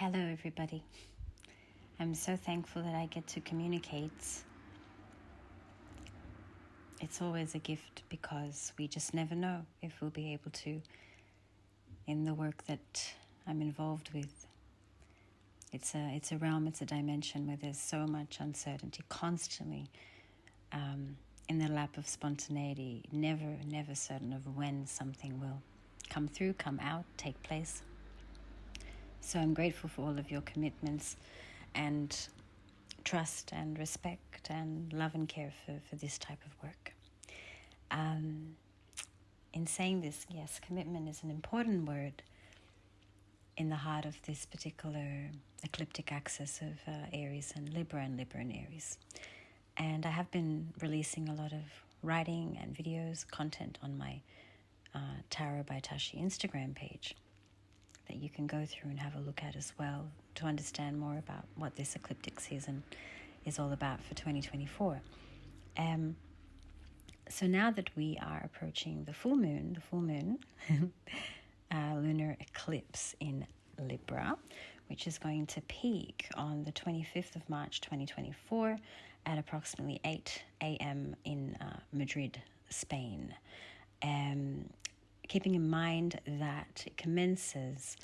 Hello everybody. I'm so thankful that I get to communicate. It's always a gift because we just never know if we'll be able to in the work that I'm involved with. It's a realm, it's a dimension where there's so much uncertainty constantly, in the lap of spontaneity, never certain of when something will come through, come out, take place. So I'm grateful for all of your commitments and trust and respect and love and care for this type of work. In saying this, yes, commitment is an important word in the heart of this particular ecliptic axis of Aries and Libra and Aries. And I have been releasing a lot of writing and videos, content on my TarotbyTashi's Instagram page that you can go through and have a look at as well to understand more about what this ecliptic season is all about for 2024. So now that we are approaching the full moon, Lunar Eclipse in Libra, which is going to peak on the 25th of March 2024 at approximately 8 a.m. in Madrid, Spain. Keeping in mind that it commences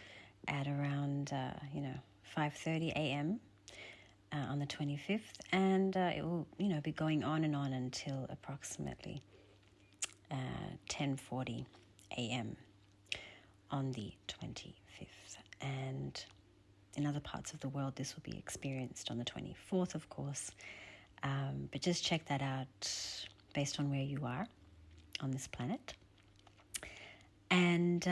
at around 5:30 a.m. On the 25th, and it will be going on and on until approximately 10:40 a.m. on the 25th. And in other parts of the world, this will be experienced on the 24th, of course. But just check that out based on where you are on this planet. And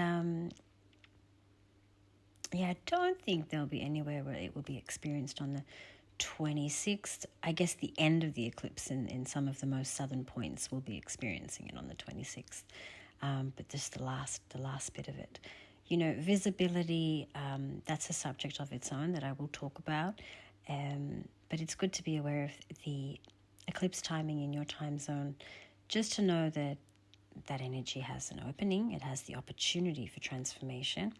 I don't think there'll be anywhere where it will be experienced on the 26th. I guess the end of the eclipse in some of the most southern points will be experiencing it on the 26th. But just the last bit of it. Visibility, that's a subject of its own that I will talk about. But it's good to be aware of the eclipse timing in your time zone, just to know that energy has an opening, it has the opportunity for transformation,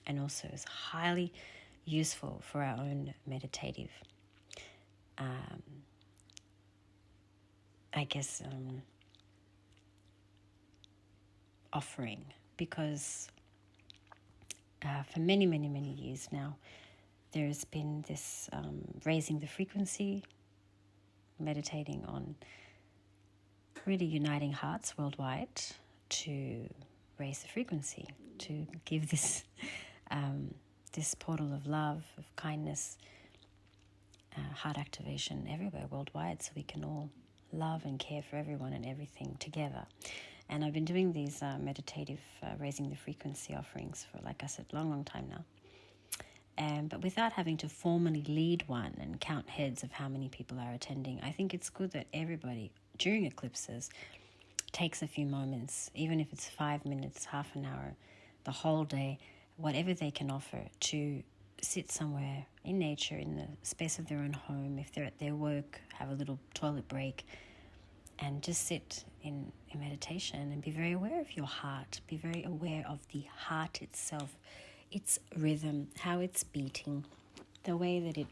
and also is highly useful for our own meditative, offering. Because for many years now, there's been this raising the frequency, meditating on really uniting hearts worldwide to raise the frequency, to give this this portal of love, of kindness, heart activation everywhere worldwide, so we can all love and care for everyone and everything together. And I've been doing these meditative raising the frequency offerings for, like I said, long time now. But without having to formally lead one and count heads of how many people are attending, I think it's good that everybody during eclipses takes a few moments, even if it's 5 minutes, half an hour, the whole day, whatever they can offer, to sit somewhere in nature, in the space of their own home. If they're at their work, have a little toilet break and just sit in meditation and be very aware of your heart. Be very aware of the heart itself, its rhythm, how it's beating, the way that it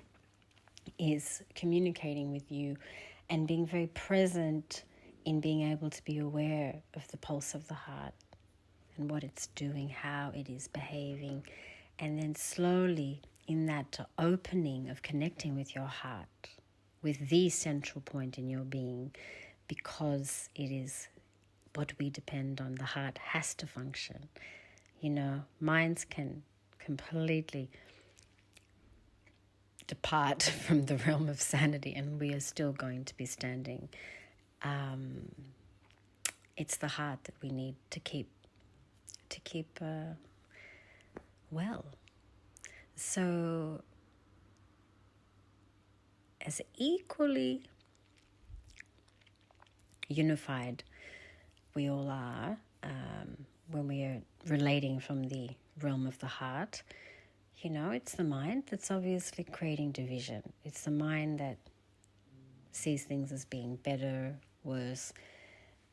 is communicating with you, and being very present in being able to be aware of the pulse of the heart and what it's doing, how it is behaving. And then slowly, in that opening of connecting with your heart, with the central point in your being, because it is what we depend on. The heart has to function. Minds can completely depart from the realm of sanity, and we are still going to be standing. It's the heart that we need to keep well. So, as equally unified we all are when we are relating from the realm of the heart, it's the mind that's obviously creating division. It's the mind that sees things as being better, worse,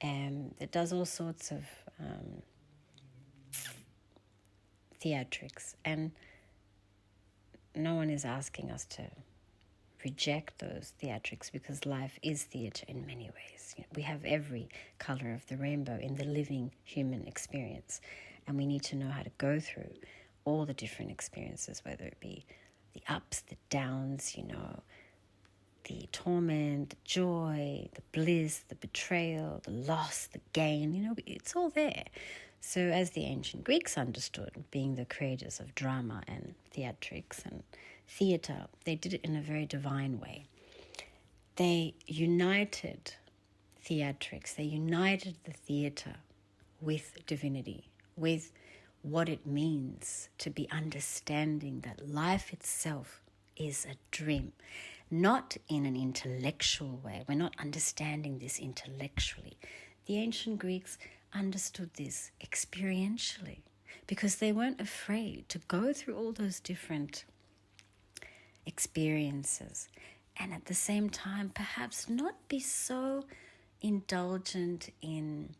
and that does all sorts of theatrics. And no one is asking us to reject those theatrics, because life is theatre in many ways. We have every color of the rainbow in the living human experience, and we need to know how to go through all the different experiences, whether it be the ups, the downs, the torment, the joy, the bliss, the betrayal, the loss, the gain, it's all there. So as the ancient Greeks understood, being the creators of drama and theatrics and theatre, they did it in a very divine way. They united theatrics, they united the theatre with divinity, with what it means to be understanding that life itself is a dream. Not in an intellectual way. We're not understanding this intellectually. The ancient Greeks understood this experientially, because they weren't afraid to go through all those different experiences, and at the same time perhaps not be so indulgent in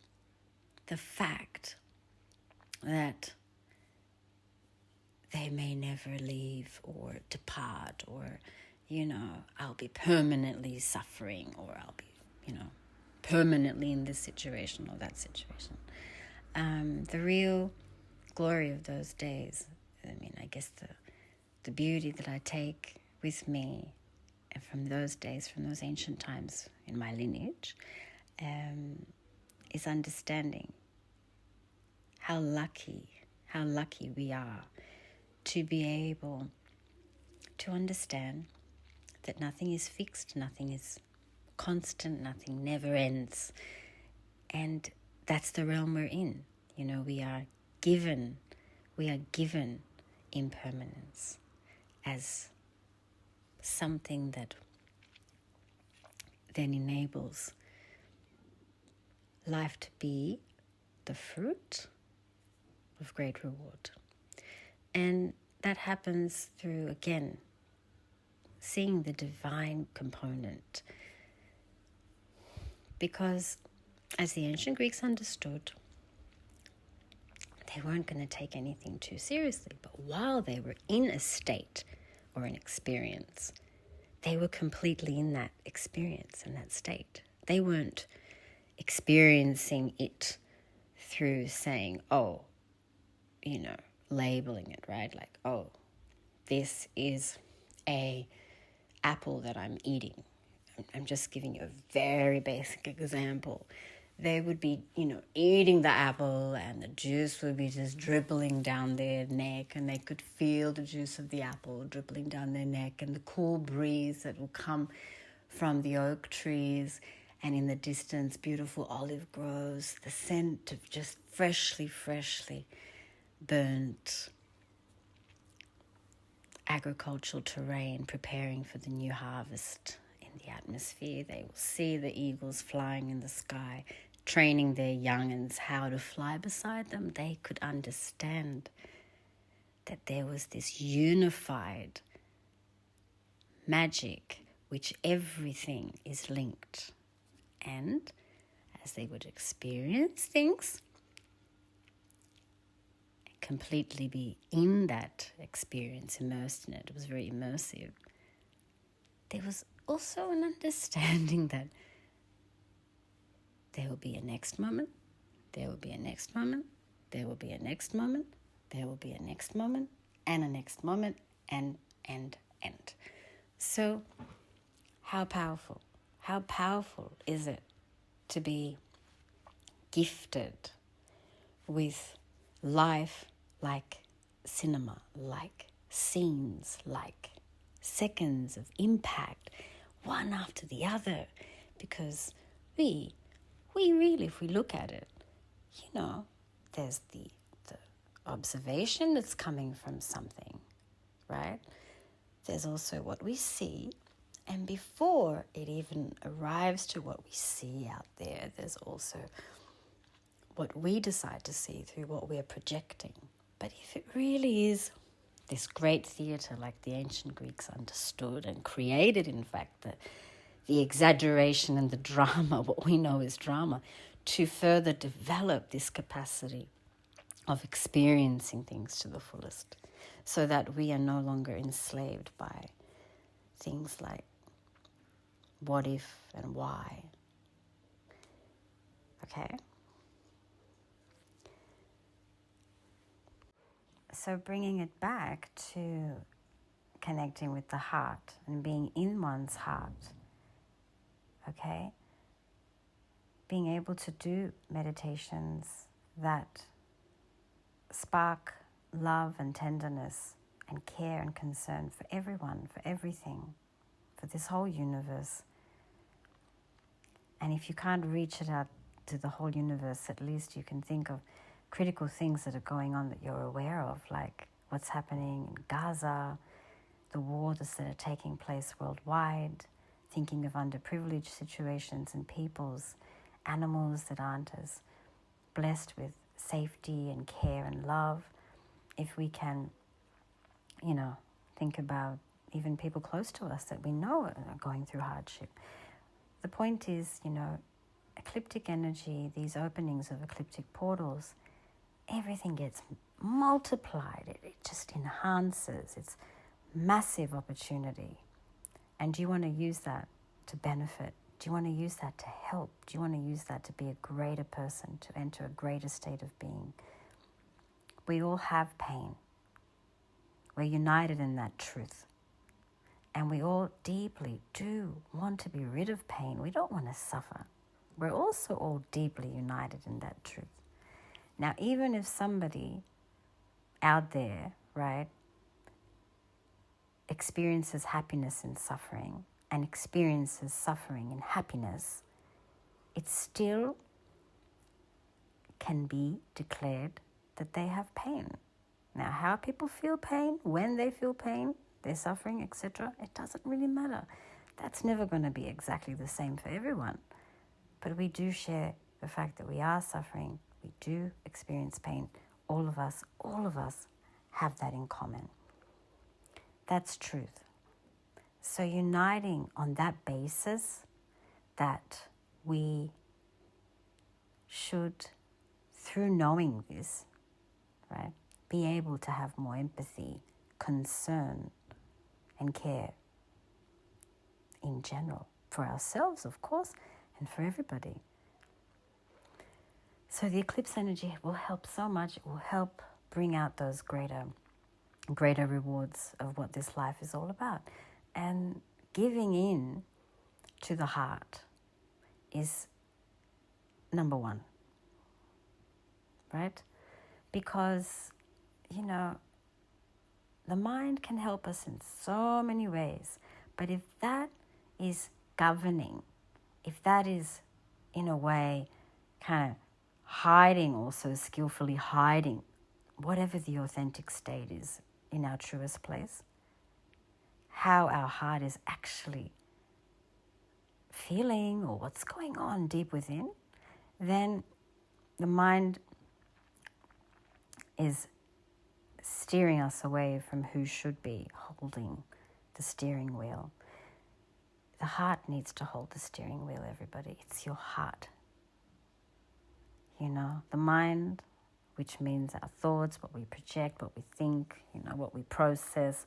the fact that they may never leave or depart, or I'll be permanently suffering, or I'll be permanently in this situation or that situation. The real glory of those days, I guess the beauty that I take with me from those days, from those ancient times in my lineage, is understanding how lucky we are to be able to understand that nothing is fixed, nothing is constant, nothing never ends. And that's the realm we're in. We are given impermanence as something that then enables life to be the fruit of great reward. And that happens through, again, seeing the divine component. Because as the ancient Greeks understood, they weren't going to take anything too seriously. But while they were in a state or an experience, they were completely in that experience and that state. They weren't experiencing it through saying, labeling it, right? Like, this is a apple that I'm eating. I'm just giving you a very basic example. They would be, eating the apple, and the juice would be just dribbling down their neck, and they could feel the juice of the apple dribbling down their neck, and the cool breeze that will come from the oak trees, and in the distance, beautiful olive groves, the scent of just freshly burnt agricultural terrain preparing for the new harvest in the atmosphere. They will see the eagles flying in the sky, training their young'uns how to fly beside them. They could understand that there was this unified magic which everything is linked. And as they would experience things, completely be in that experience, immersed in it. It was very immersive. There was also an understanding that there will be a next moment, there will be a next moment, there will be a next moment, there will be a next moment, and a next moment, and. So, how powerful is it to be gifted with life like cinema, like scenes, like seconds of impact, one after the other, because we really, if we look at it, there's the observation that's coming from something, right? There's also what we see, and before it even arrives to what we see out there, there's also what we decide to see through what we're projecting. But if it really is this great theatre like the ancient Greeks understood and created, in fact, the exaggeration and the drama, what we know is drama, to further develop this capacity of experiencing things to the fullest, so that we are no longer enslaved by things like what if and why. Okay? So bringing it back to connecting with the heart and being in one's heart, okay? Being able to do meditations that spark love and tenderness and care and concern for everyone, for everything, for this whole universe. And if you can't reach it out to the whole universe, at least you can think of critical things that are going on that you're aware of, like what's happening in Gaza, the wars that are taking place worldwide, thinking of underprivileged situations and peoples, animals that aren't as blessed with safety and care and love. If we can, think about even people close to us that we know are going through hardship. The point is, ecliptic energy, these openings of ecliptic portals, everything gets multiplied. It just enhances. It's massive opportunity. And do you want to use that to benefit? Do you want to use that to help? Do you want to use that to be a greater person, to enter a greater state of being? We all have pain. We're united in that truth. And we all deeply do want to be rid of pain. We don't want to suffer. We're also all deeply united in that truth. Now, even if somebody out there, right, experiences happiness in suffering and experiences suffering in happiness, it still can be declared that they have pain. Now, how people feel pain, when they feel pain, their suffering, etc., it doesn't really matter. That's never going to be exactly the same for everyone. But we do share the fact that we are suffering. We do experience pain. All of us have that in common. That's truth. So uniting on that basis, that we should, through knowing this, right, be able to have more empathy, concern, and care in general, for ourselves, of course, and for everybody. So the eclipse energy will help so much. It will help bring out those greater rewards of what this life is all about. And giving in to the heart is number one, right? Because, the mind can help us in so many ways. But if that is governing, if that is, in a way, kind of hiding, also skillfully hiding whatever the authentic state is in our truest place, how our heart is actually feeling or what's going on deep within, then the mind is steering us away from who should be holding the steering wheel. The heart needs to hold the steering wheel, everybody. It's your heart. The mind, which means our thoughts, what we project, what we think, what we process,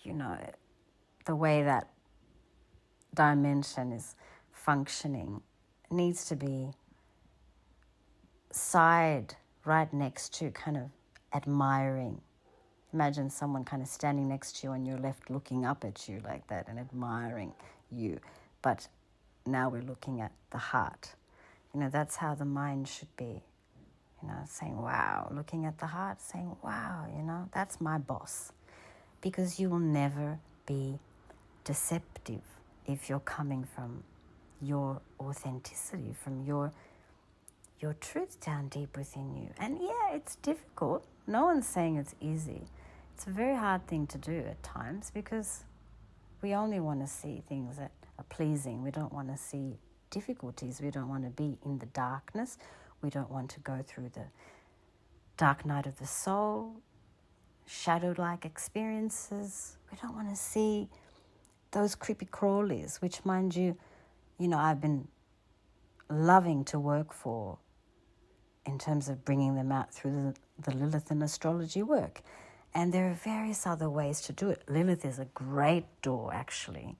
the way that dimension is functioning needs to be side right next to kind of admiring. Imagine someone kind of standing next to you on your left looking up at you like that and admiring you. But now we're looking at the heart. That's how the mind should be. Saying, wow, looking at the heart, saying, wow, that's my boss. Because you will never be deceptive if you're coming from your authenticity, from your truth down deep within you. And yeah, it's difficult. No one's saying it's easy. It's a very hard thing to do at times because we only want to see things that are pleasing. We don't want to see difficulties. We don't want to be in the darkness. We don't want to go through the dark night of the soul, shadow-like experiences. We don't want to see those creepy crawlies, which, mind you, I've been loving to work for in terms of bringing them out through the Lilith and astrology work. And there are various other ways to do it. Lilith is a great door, actually.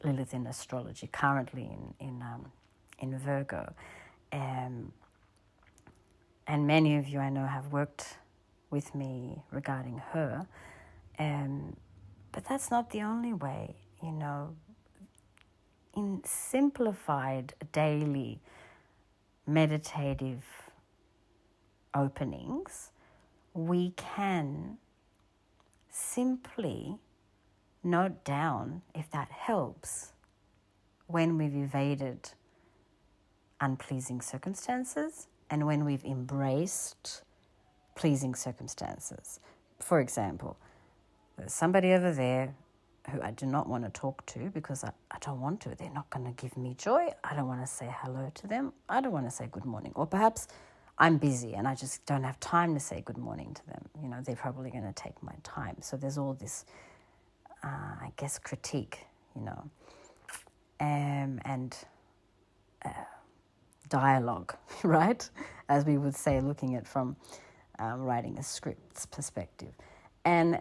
Lilith in astrology, currently in Virgo. And many of you I know have worked with me regarding her. But that's not the only way, you know. In simplified daily meditative openings, we can simply note down, if that helps, when we've evaded unpleasing circumstances and when we've embraced pleasing circumstances. For example, there's somebody over there who I do not want to talk to because I don't want to. They're not going to give me joy. I don't want to say hello to them. I don't want to say good morning. Or perhaps I'm busy and I just don't have time to say good morning to them. You know, they're probably going to take my time. So there's all this, I guess, critique, you know, and dialogue, right? As we would say, looking at from writing a script's perspective. And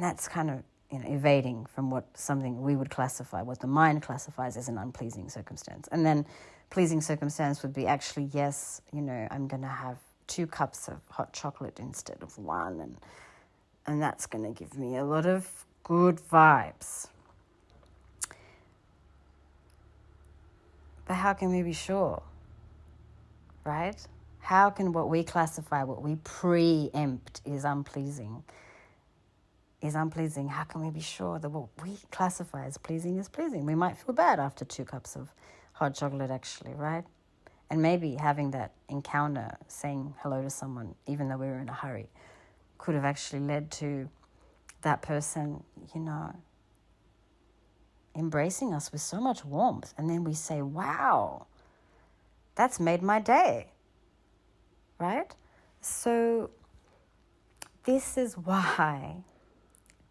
that's kind of, you know, evading from what something we would classify, what the mind classifies as an unpleasing circumstance. And then pleasing circumstance would be actually, yes, you know, I'm going to have 2 cups of hot chocolate instead of 1. And that's going to give me a lot of good vibes. But how can we be sure, right? How can what we classify, what we preempt is unpleasing? How can we be sure that what we classify as pleasing is pleasing? We might feel bad after 2 cups of hot chocolate, actually, right? And maybe having that encounter, saying hello to someone, even though we were in a hurry, could have actually led to that person, you know, embracing us with so much warmth. And then we say, wow, that's made my day, right? So this is why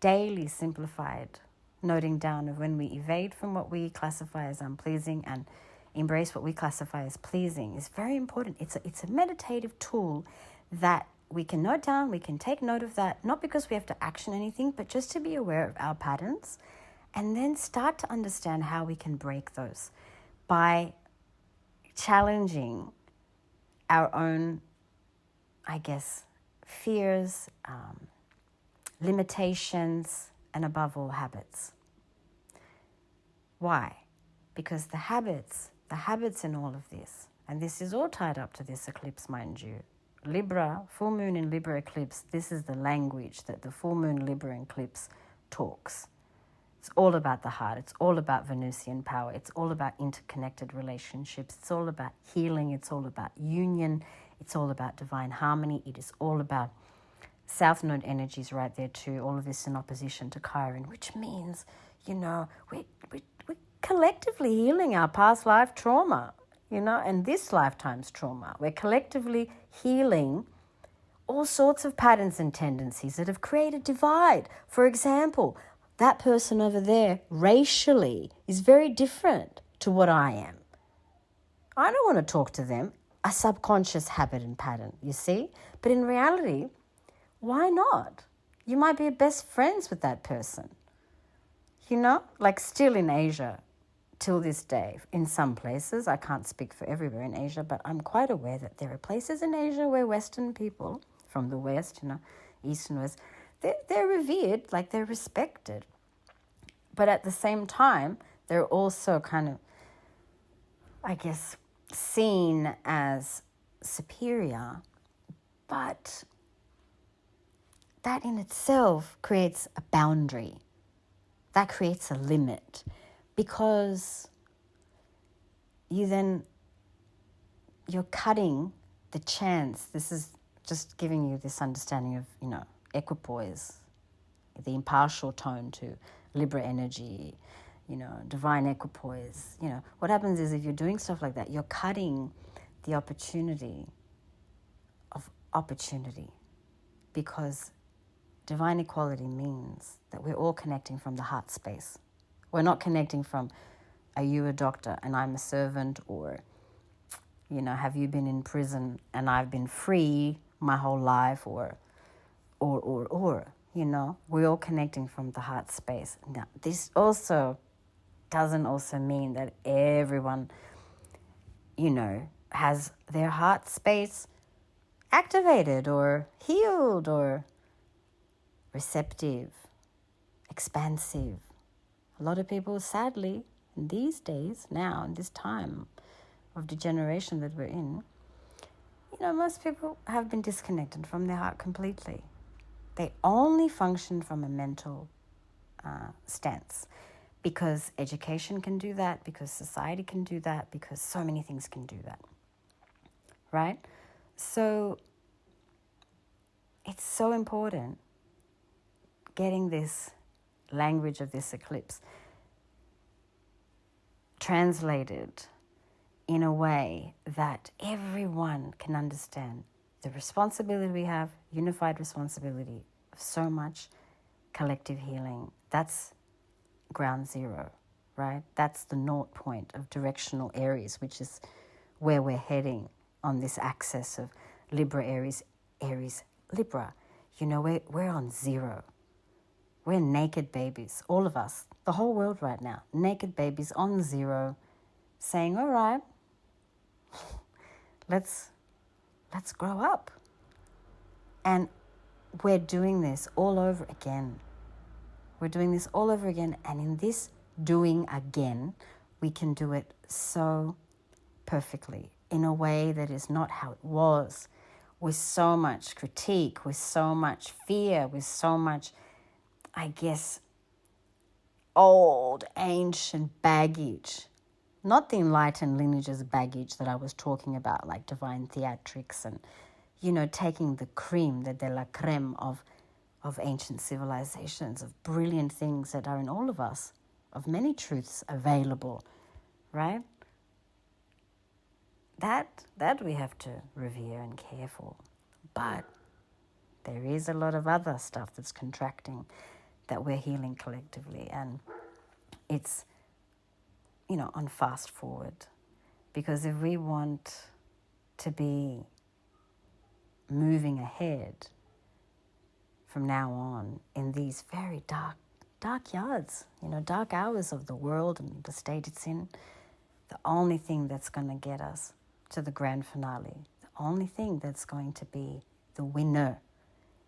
daily simplified noting down of when we evade from what we classify as unpleasing and embrace what we classify as pleasing is very important. It's a meditative tool that we can note down, we can take note of that, not because we have to action anything, but just to be aware of our patterns and then start to understand how we can break those by challenging our own, I guess, fears, limitations, and above all, habits. Why? Because the habits in all of this, and this is all tied up to this eclipse, mind you. Libra, full moon in Libra eclipse, this is the language that the full moon Libra eclipse talks. It's all about the heart. It's all about Venusian power. It's all about interconnected relationships. It's all about healing. It's all about union. It's all about divine harmony. It is all about South Node energies right there too. All of this in opposition to Chiron, which means, you know, we're collectively healing our past life trauma, you know, and this lifetime's trauma. We're collectively healing all sorts of patterns and tendencies that have created divide. For example, that person over there racially is very different to what I am. I don't want to talk to them. A subconscious habit and pattern, you see? But in reality, why not? You might be best friends with that person. You know, like still in Asia, till this day, in some places, I can't speak for everywhere in Asia, but I'm quite aware that there are places in Asia where Western people from the West, you know, East and West, they're revered, like they're respected. But at the same time, they're also kind of, I guess, seen as superior. But that in itself creates a boundary. That creates a limit, because you're cutting the chance. This is just giving you this understanding of, you know, equipoise, the impartial tone to Libra energy, you know, divine equipoise. You know, what happens is if you're doing stuff like that, you're cutting the opportunity of opportunity, because divine equality means that we're all connecting from the heart space. We're not connecting from, are you a doctor and I'm a servant, or, you know, have you been in prison and I've been free my whole life, or or, we're all connecting from the heart space. Now, this also doesn't also mean that everyone, has their heart space activated or healed or receptive, expansive. A lot of people, sadly, in these days, now, in this time of the generation that we're in, most people have been disconnected from their heart completely. They only function from a mental stance, because education can do that, because society can do that, because so many things can do that, right? So it's so important getting this language of this eclipse translated in a way that everyone can understand the responsibility we have, unified responsibility of so much collective healing. That's ground zero, right? That's the naught point of directional Aries, which is where we're heading on this axis of Libra, Aries, Aries, Libra. We're on zero. We're naked babies, all of us, the whole world right now, naked babies on zero, saying, all right, let's grow up. And we're doing this all over again. We're doing this all over again. And in this doing again, we can do it so perfectly in a way that is not how it was, with so much critique, with so much fear, with so much, I guess, old, ancient baggage. Not the enlightened lineages baggage that I was talking about, like divine theatrics and, taking the cream, the de la creme of ancient civilizations, of brilliant things that are in all of us, of many truths available, right? That we have to revere and care for. But there is a lot of other stuff that's contracting that we're healing collectively. And it's, on fast forward. Because if we want to be moving ahead from now on in these very dark yards, dark hours of the world and the state it's in, the only thing that's going to get us to the grand finale, the only thing that's going to be the winner,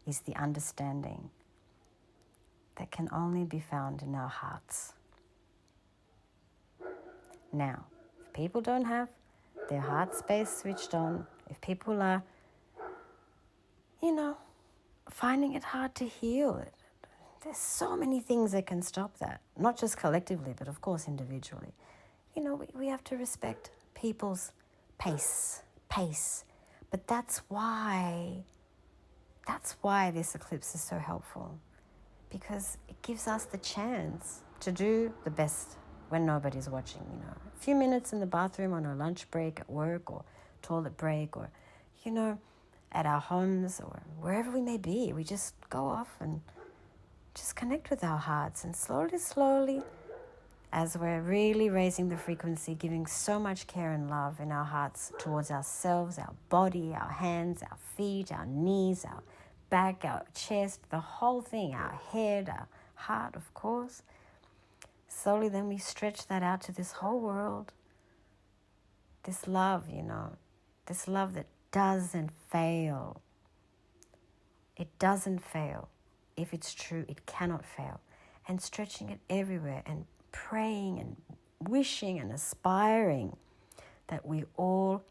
is the understanding that can only be found in our hearts. Now, if people don't have their heart space switched on, if people are, finding it hard to heal, there's so many things that can stop that, not just collectively, but of course individually. We have to respect people's pace. But that's why this eclipse is so helpful, because it gives us the chance to do the best when nobody's watching, a few minutes in the bathroom on our lunch break at work, or toilet break, or, at our homes, or wherever we may be. We just go off and just connect with our hearts, and slowly, as we're really raising the frequency, giving so much care and love in our hearts towards ourselves, our body, our hands, our feet, our knees, our back, our chest, the whole thing, our head, our heart, of course. Slowly then we stretch that out to this whole world. This love, this love that doesn't fail. It doesn't fail. If it's true, it cannot fail. And stretching it everywhere, and praying and wishing and aspiring that we all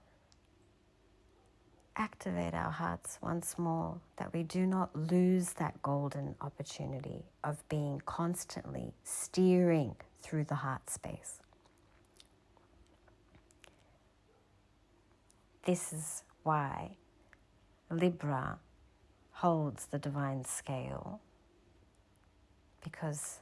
activate our hearts once more, that we do not lose that golden opportunity of being constantly steering through the heart space. This is why Libra holds the divine scale, because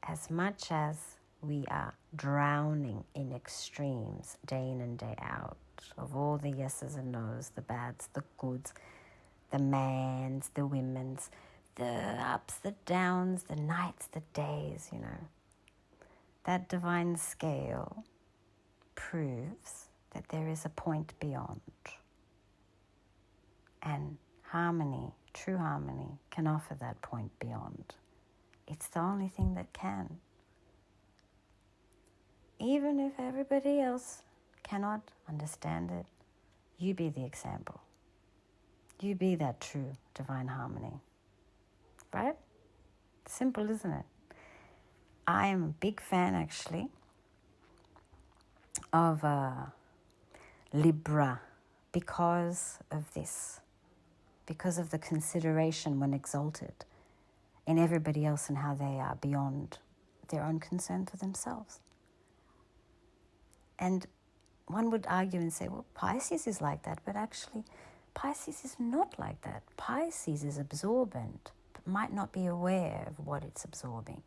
as much as we are drowning in extremes day in and day out, of all the yeses and nos, the bads, the goods, the mans, the women's, the ups, the downs, the nights, the days, that divine scale proves that there is a point beyond. And harmony, true harmony, can offer that point beyond. It's the only thing that can. Even if everybody else cannot understand it, you be the example. You be that true divine harmony. Right? Simple, isn't it? I am a big fan, actually, of Libra because of this. Because of the consideration when exalted in everybody else and how they are beyond their own concern for themselves. And one would argue and say, well, Pisces is like that, but actually Pisces is not like that. Pisces is absorbent, but might not be aware of what it's absorbing.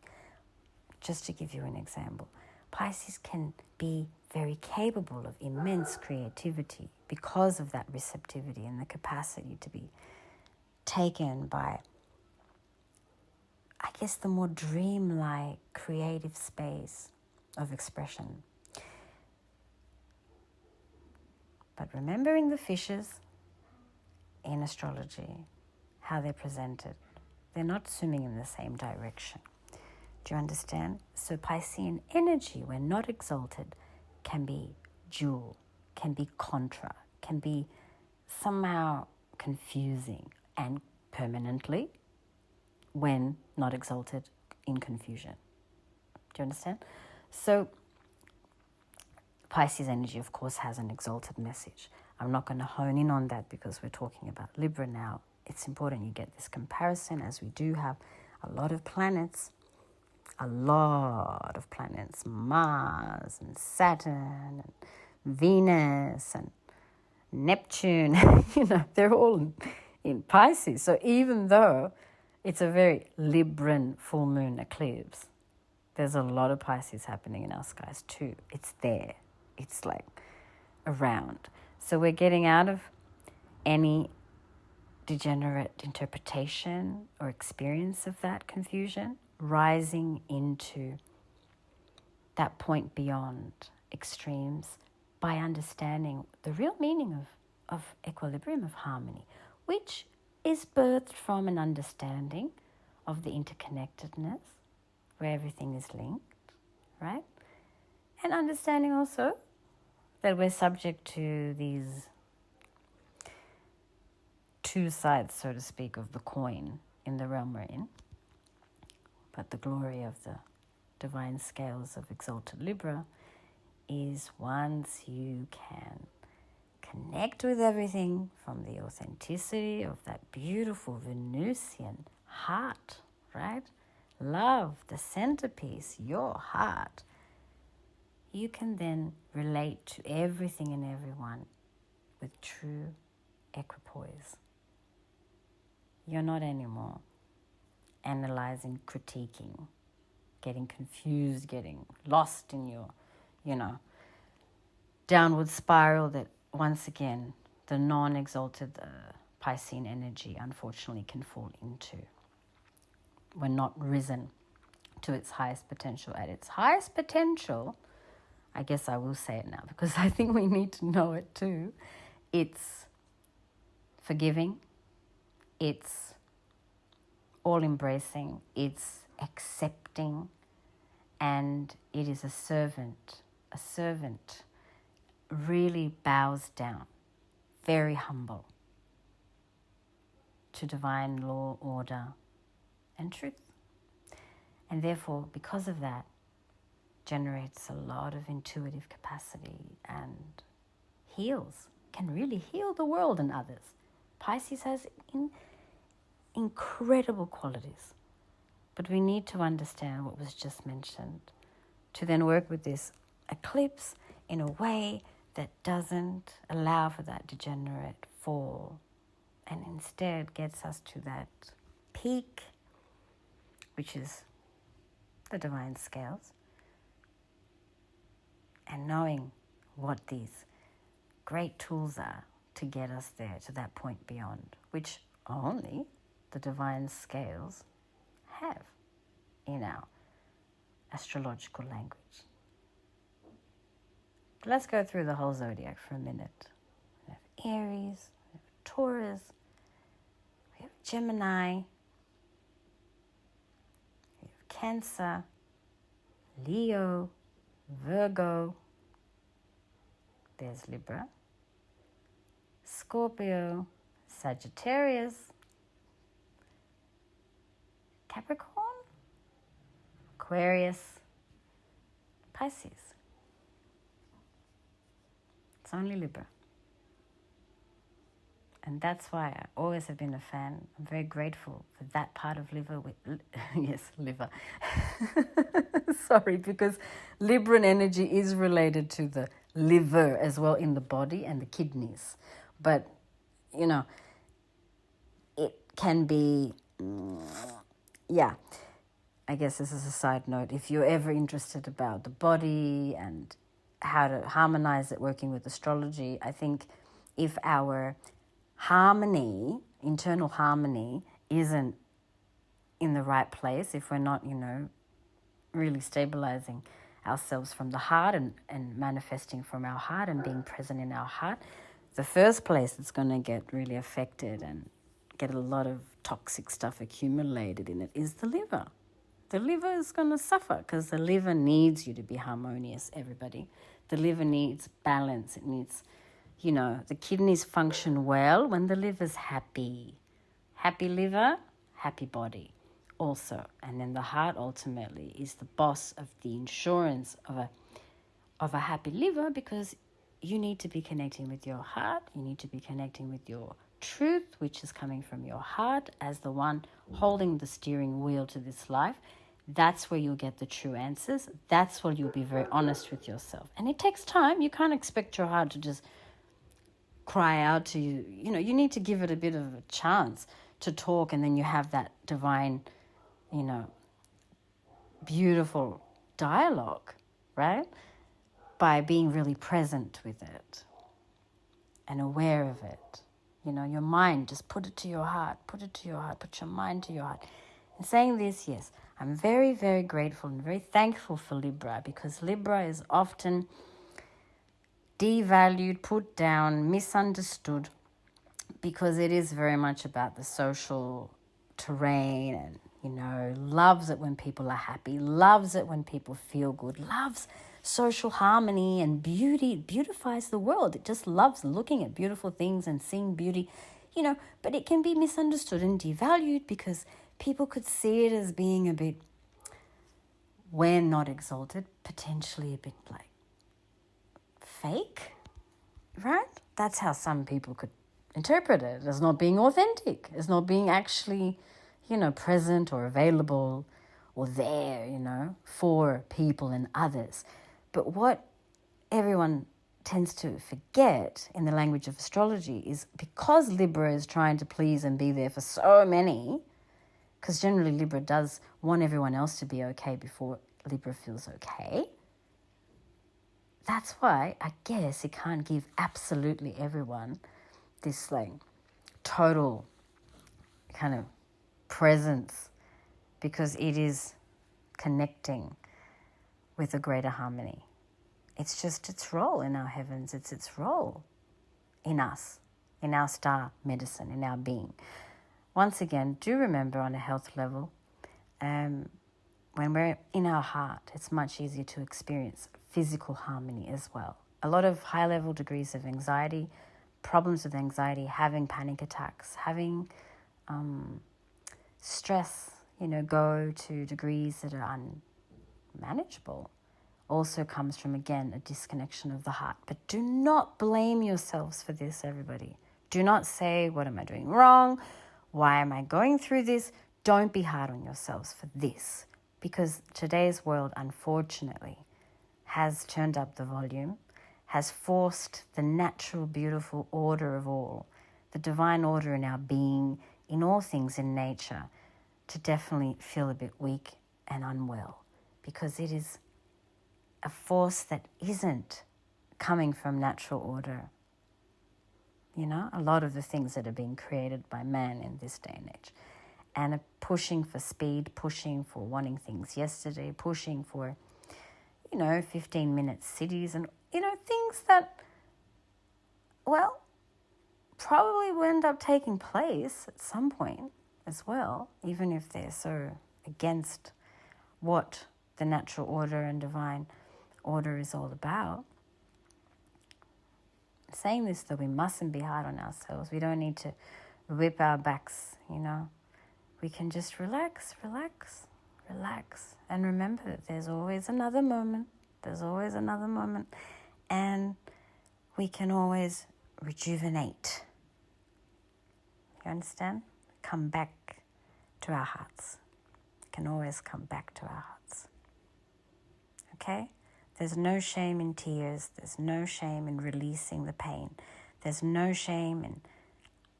Just to give you an example, Pisces can be very capable of immense creativity because of that receptivity and the capacity to be taken by, I guess, the more dreamlike creative space of expression. But remembering the fishes in astrology, how they're presented, they're not swimming in the same direction. Do you understand? So Piscean energy, when not exalted, can be dual, can be contra, can be somehow confusing, and permanently, when not exalted, in confusion. Do you understand? So Pisces energy, of course, has an exalted message. I'm not going to hone in on that because we're talking about Libra now. It's important you get this comparison, as we do have a lot of planets, Mars and Saturn and Venus and Neptune, they're all in Pisces. So even though it's a very Libran full moon eclipse, there's a lot of Pisces happening in our skies too. It's there. It's like around. So we're getting out of any degenerate interpretation or experience of that confusion, rising into that point beyond extremes by understanding the real meaning of equilibrium, of harmony, which is birthed from an understanding of the interconnectedness, where everything is linked, right? And understanding also that we're subject to these two sides, so to speak, of the coin in the realm we're in. But the glory of the divine scales of exalted Libra is once you can connect with everything from the authenticity of that beautiful Venusian heart, right? Love, the centerpiece, your heart. You can then relate to everything and everyone with true equipoise. You're not anymore analyzing, critiquing, getting confused, getting lost in your, downward spiral that, once again, the non-exalted Piscean energy, unfortunately, can fall into. We're not risen to its highest potential. At its highest potential, I guess I will say it now because I think we need to know it too. It's forgiving. It's all-embracing. It's accepting. And it is a servant. A servant really bows down, very humble, to divine law, order, and truth. And therefore, because of that, generates a lot of intuitive capacity and can really heal the world and others. Pisces has incredible qualities. But we need to understand what was just mentioned to then work with this eclipse in a way that doesn't allow for that degenerate fall and instead gets us to that peak, which is the divine scales, and knowing what these great tools are to get us there to that point beyond, which only the divine scales have in our astrological language. But let's go through the whole zodiac for a minute. We have Aries, we have Taurus, we have Gemini, we have Cancer, Leo, Virgo, there's Libra, Scorpio, Sagittarius, Capricorn, Aquarius, Pisces. It's only Libra. And that's why I always have been a fan. I'm very grateful for that part of liver. Yes, liver. Sorry, because Libran energy is related to the liver as well in the body and the kidneys. But, you know, it can be, yeah. I guess this is a side note. If you're ever interested about the body and how to harmonize it working with astrology, I think if our harmony, internal harmony, isn't in the right place, if we're not, really stabilizing ourselves from the heart and manifesting from our heart and being present in our heart, the first place that's going to get really affected and get a lot of toxic stuff accumulated in it is the liver. The liver is going to suffer because the liver needs you to be harmonious, everybody. The liver needs balance. It needs, the kidneys function well when the liver's happy. Happy liver, happy body also. And then the heart ultimately is the boss of the insurance of a happy liver, because you need to be connecting with your heart. You need to be connecting with your truth, which is coming from your heart as the one holding the steering wheel to this life. That's where you'll get the true answers. That's where you'll be very honest with yourself. And it takes time. You can't expect your heart to just cry out to you. You need to give it a bit of a chance to talk, and then you have that divine, beautiful dialogue, right? By being really present with it and aware of it. Your mind, just put it to your heart, put your mind to your heart. And saying this, yes, I'm very, very grateful and very thankful for Libra, because Libra is often devalued, put down, misunderstood, because it is very much about the social terrain and, loves it when people are happy, loves it when people feel good, loves social harmony and beauty. It beautifies the world. It just loves looking at beautiful things and seeing beauty, but it can be misunderstood and devalued because people could see it as being a bit, when not exalted, potentially a bit like fake, right? That's how some people could interpret it, as not being authentic, as not being actually, present or available or there, for people and others. But what everyone tends to forget in the language of astrology is, because Libra is trying to please and be there for so many, because generally Libra does want everyone else to be okay before Libra feels okay. That's why I guess it can't give absolutely everyone this total kind of presence, because it is connecting with a greater harmony. It's just its role in our heavens. It's its role in us, in our star medicine, in our being. Once again, do remember on a health level, when we're in our heart, it's much easier to experience physical harmony as well. A lot of high-level degrees of anxiety, problems with anxiety, having panic attacks, having stress, go to degrees that are unmanageable, also comes from, again, a disconnection of the heart. But do not blame yourselves for this, everybody. Do not say, what am I doing wrong? Why am I going through this? Don't be hard on yourselves for this, because today's world, unfortunately, has turned up the volume, has forced the natural, beautiful order of all, the divine order in our being, in all things in nature, to definitely feel a bit weak and unwell, because it is a force that isn't coming from natural order. A lot of the things that are being created by man in this day and age, and are pushing for speed, pushing for wanting things yesterday, pushing for, 15-minute cities and, things that, well, probably will end up taking place at some point, as well, even if they're so against what the natural order and divine order is all about. Saying this, though, we mustn't be hard on ourselves. We don't need to whip our backs, We can just relax, and remember that there's always another moment. And we can always rejuvenate. You understand? Come back to our hearts. We can always come back to our hearts. Okay? There's no shame in tears. There's no shame in releasing the pain. There's no shame in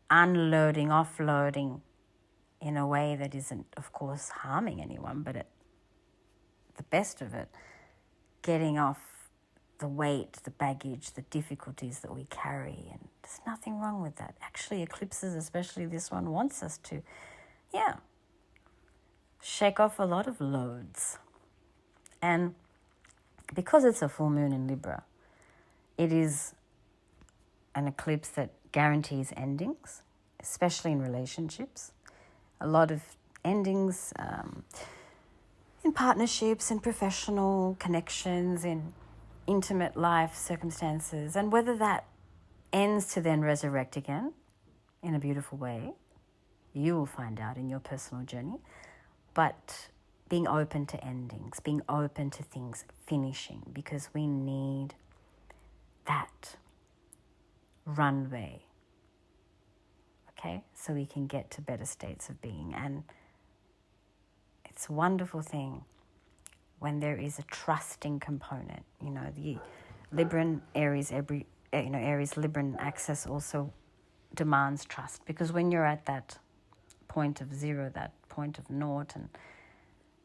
unloading, offloading in a way that isn't, of course, harming anyone, but at the best of it, getting off the weight, the baggage, the difficulties that we carry. And there's nothing wrong with that. Actually, eclipses, especially this one, wants us to, shake off a lot of loads. And because it's a full moon in Libra, it is an eclipse that guarantees endings, especially in relationships. A lot of endings in partnerships, in professional connections, in intimate life circumstances, and whether that ends to then resurrect again in a beautiful way, you will find out in your personal journey. But being open to endings, being open to things finishing, because we need that runway, okay, so we can get to better states of being. And it's a wonderful thing when there is a trusting component. The Libran Aries, Aries Libran axis also demands trust, because when you're at that point of zero, that point of naught, and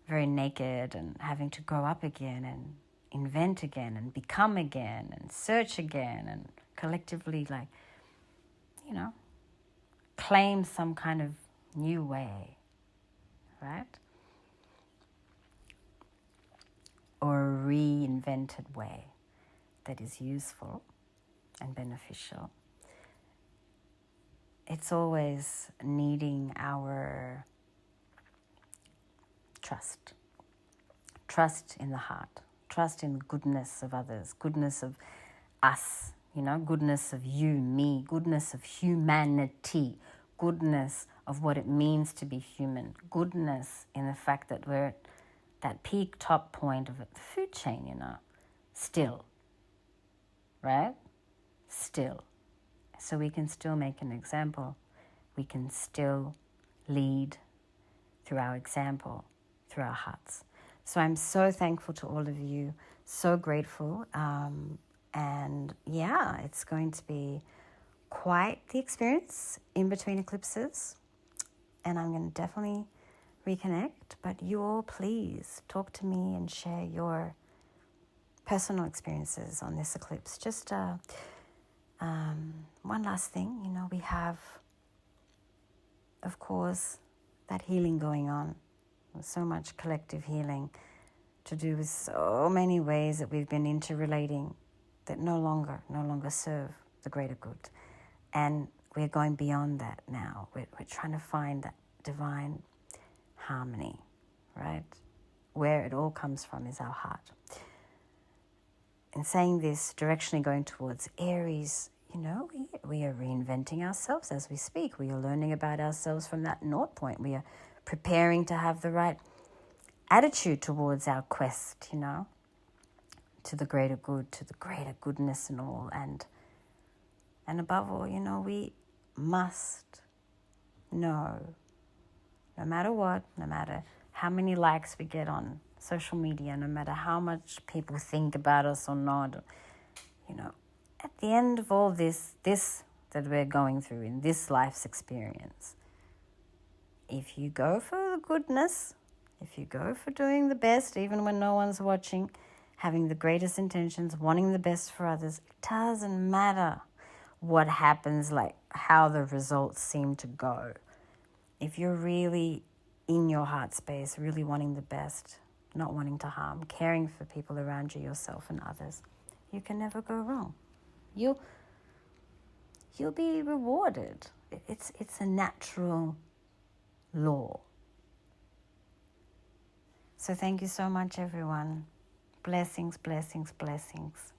very naked and having to grow up again and invent again and become again and search again and collectively claim some kind of new way, right? Or a reinvented way that is useful and beneficial. It's always needing our trust in the heart, trust in the goodness of others, goodness of us, goodness of you, me, goodness of humanity, goodness of what it means to be human, goodness in the fact that we're at that peak top point of the food chain, still, right? Still. So we can still make an example. We can still lead through our example, through our hearts. So I'm so thankful to all of you, so grateful. And it's going to be quite the experience in between eclipses. And I'm going to definitely reconnect. But you all, please talk to me and share your personal experiences on this eclipse. Just one last thing, we have, of course, that healing going on. So much collective healing to do with so many ways that we've been interrelating that no longer serve the greater good. And we're going beyond that now. We're trying to find that divine harmony, right? Where it all comes from is our heart. In saying this, directionally going towards Aries, we are reinventing ourselves as we speak. We are learning about ourselves from that naught point. We are preparing to have the right attitude towards our quest, to the greater good, to the greater goodness and all. And above all, we must know, no matter what, no matter how many likes we get on social media, no matter how much people think about us or not, at the end of all this that we're going through in this life's experience, if you go for the goodness, if you go for doing the best, even when no one's watching, having the greatest intentions, wanting the best for others, it doesn't matter what happens, like how the results seem to go. If you're really in your heart space, really wanting the best, not wanting to harm, caring for people around you, yourself and others, you can never go wrong. You'll be rewarded. It's a natural law. So thank you so much, everyone. Blessings, blessings, blessings.